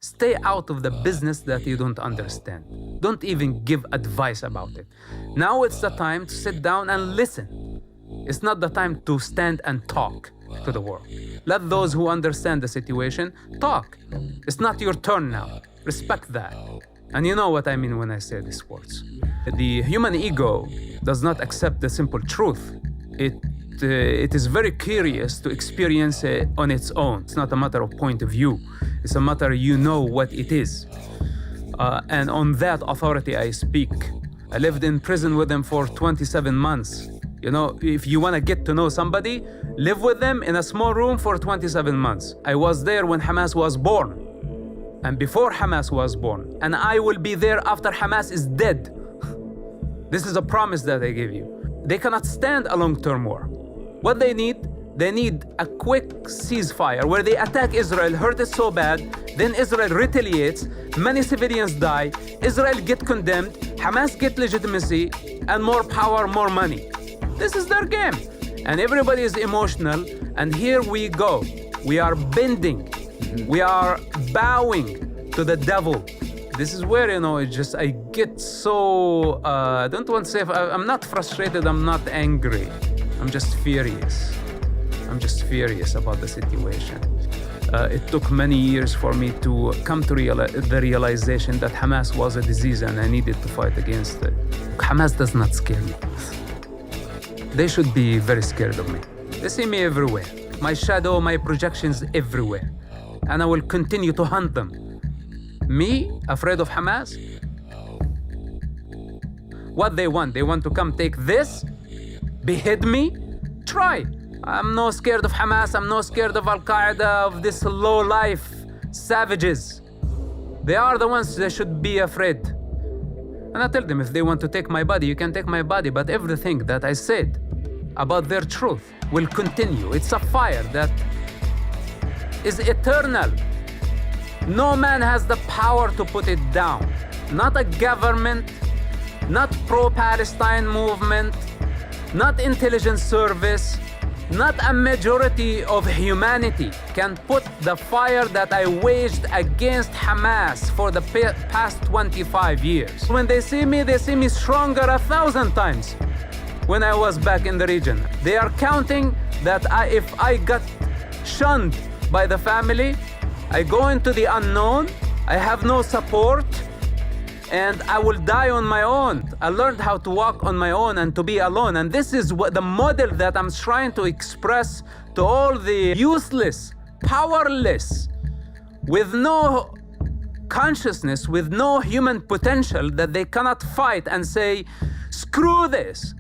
Stay out of the business that you don't understand. Don't even give advice about it. Now it's the time to sit down and listen. It's not the time to stand and talk to the world. Let those who understand the situation talk. It's not your turn now. Respect that. And you know what I mean when I say these words. The human ego does not accept the simple truth. It is very curious to experience it on its own. It's not a matter of point of view. It's a matter you know what it is. And on that authority I speak. I lived in prison with them for 27 months. You know, if you want to get to know somebody, live with them in a small room for 27 months. I was there when Hamas was born and before Hamas was born. And I will be there after Hamas is dead. This is a promise that I give you. They cannot stand a long-term war. What they need a quick ceasefire where they attack Israel, hurt it so bad, then Israel retaliates, many civilians die, Israel get condemned, Hamas get legitimacy, and more power, more money. This is their game. And everybody is emotional, and here we go. We are bending. We are bowing to the devil. This is where, I get so, I don't want to say, I'm not frustrated, I'm not angry. I'm just furious. I'm just furious about the situation. It took many years for me to come to the realization that Hamas was a disease and I needed to fight against it. Hamas does not scare me. They should be very scared of me. They see me everywhere. My shadow, my projections everywhere. And I will continue to hunt them. Me, afraid of Hamas? What they want to come take this? Behead me? Try. I'm no scared of Hamas. I'm no scared of Al-Qaeda, of this low-life savages. They are the ones that should be afraid. And I tell them, if they want to take my body, you can take my body, but everything that I said about their truth will continue. It's a fire that is eternal. No man has the power to put it down. Not a government, not pro-Palestine movement, not intelligence service, not a majority of humanity can put the fire that I waged against Hamas for the past 25 years. When they see me stronger 1,000 times when I was back in the region. They are counting that if I got shunned by the family, I go into the unknown, I have no support, and I will die on my own. I learned how to walk on my own and to be alone. And this is what the model that I'm trying to express to all the useless, powerless, with no consciousness, with no human potential, that they cannot fight and say, screw this,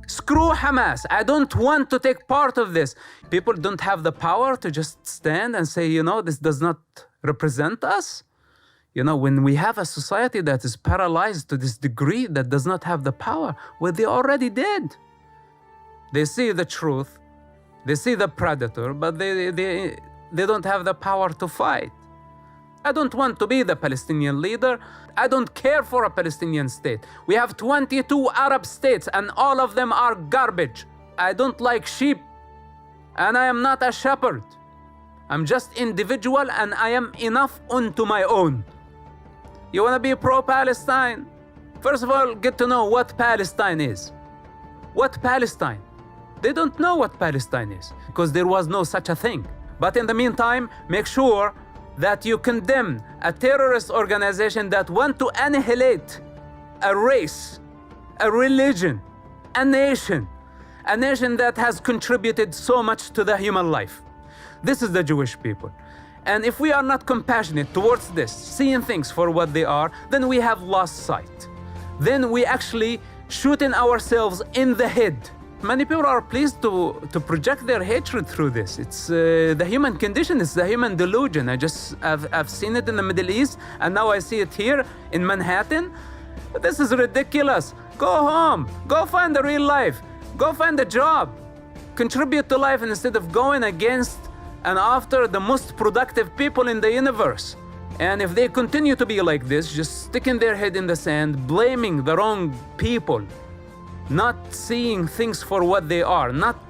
screw Hamas, I don't want to take part of this. People don't have the power to just stand and say, this does not represent us. When we have a society that is paralyzed to this degree, that does not have the power, well, they already did. They see the truth, they see the predator, but they don't have the power to fight. I don't want to be the Palestinian leader. I don't care for a Palestinian state. We have 22 Arab states, and all of them are garbage. I don't like sheep, and I am not a shepherd. I'm just individual, and I am enough unto my own. You want to be pro-Palestine? First of all, get to know what Palestine is. What Palestine? They don't know what Palestine is because there was no such a thing. But in the meantime, make sure that you condemn a terrorist organization that want to annihilate a race, a religion, a nation that has contributed so much to the human life. This is the Jewish people. And if we are not compassionate towards this, seeing things for what they are, then we have lost sight. Then we actually shooting ourselves in the head. Many people are pleased to project their hatred through this. It's the human condition, it's the human delusion. I've seen it in the Middle East, and now I see it here in Manhattan. This is ridiculous. Go home, go find the real life, go find a job, contribute to life instead of going against and after the most productive people in the universe. And if they continue to be like this, just sticking their head in the sand, blaming the wrong people, not seeing things for what they are, not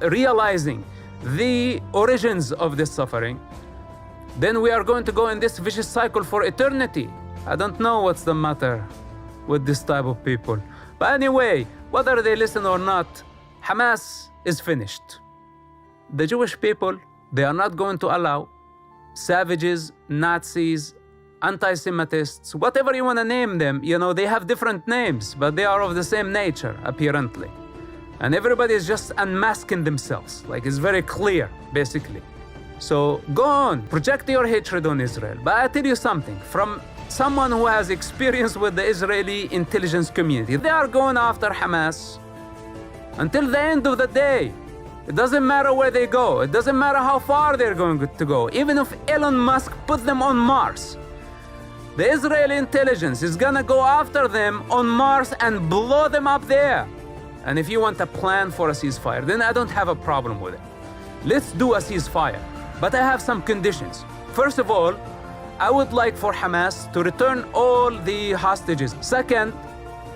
realizing the origins of this suffering, then we are going to go in this vicious cycle for eternity. I don't know what's the matter with this type of people. But anyway, whether they listen or not, Hamas is finished. The Jewish people, they are not going to allow savages, Nazis, anti-Semitists, whatever you want to name them, they have different names, but they are of the same nature, apparently. And everybody is just unmasking themselves. Like, it's very clear, basically. So go on, project your hatred on Israel. But I tell you something, from someone who has experience with the Israeli intelligence community, they are going after Hamas until the end of the day. It doesn't matter where they go. It doesn't matter how far they're going to go. Even if Elon Musk put them on Mars, the Israeli intelligence is gonna go after them on Mars and blow them up there. And if you want a plan for a ceasefire, then I don't have a problem with it. Let's do a ceasefire. But I have some conditions. First of all, I would like for Hamas to return all the hostages. Second,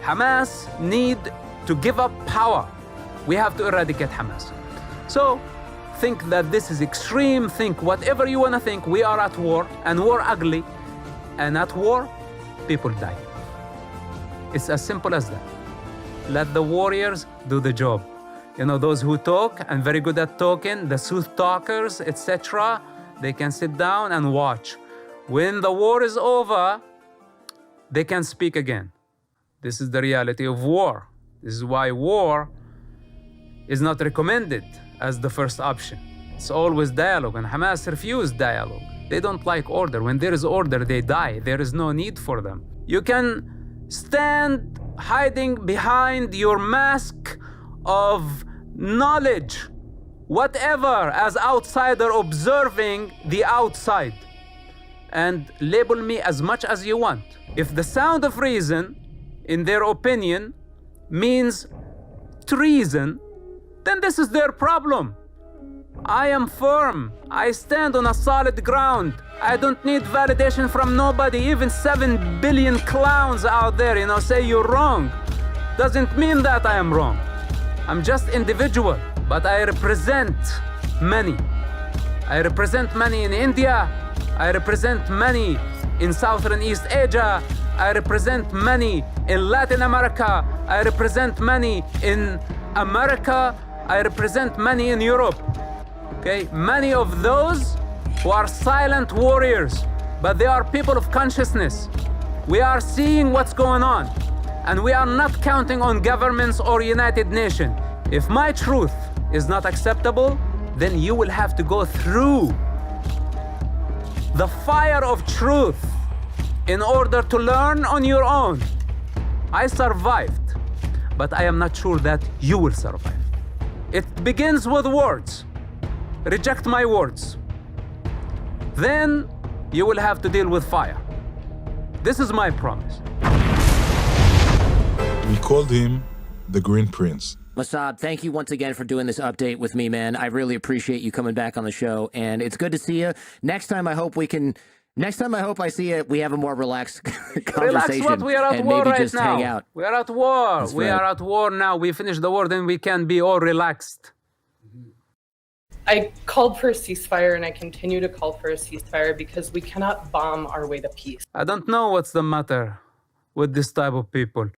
Hamas need to give up power. We have to eradicate Hamas. So, think that this is extreme, think whatever you want to think. We are at war, and war ugly. And at war, people die. It's as simple as that. Let the warriors do the job. Those who talk and very good at talking, the sooth talkers, etc., they can sit down and watch. When the war is over, they can speak again. This is the reality of war. This is why war is not recommended as the first option. It's always dialogue, and Hamas refused dialogue. They don't like order. When there is order, they die. There is no need for them. You can stand hiding behind your mask of knowledge, whatever, as outsider observing the outside, and label me as much as you want. If the sound of reason, in their opinion, means treason, then this is their problem. I am firm. I stand on a solid ground. I don't need validation from nobody. Even 7 billion clowns out there, say you're wrong. Doesn't mean that I am wrong. I'm just individual, but I represent many. I represent many in India. I represent many in Southern East Asia. I represent many in Latin America. I represent many in America. I represent many in Europe. Okay, many of those who are silent warriors, but they are people of consciousness. We are seeing what's going on, and we are not counting on governments or United Nations. If my truth is not acceptable, then you will have to go through the fire of truth in order to learn on your own. I survived, but I am not sure that you will survive. It begins with words. Reject my words. Then you will have to deal with fire. This is my promise. We called him the Green Prince. Mosab, thank you once again for doing this update with me, man. I really appreciate you coming back on the show, and it's good to see you. Next time I hope I see you, we have a more relaxed conversation. Relax what? We are at war maybe right just now. hang out. We are at war. That's We right. are at war now. We finish the war, then we can be all relaxed. I called for a ceasefire, and I continue to call for a ceasefire because we cannot bomb our way to peace. I don't know what's the matter with this type of people.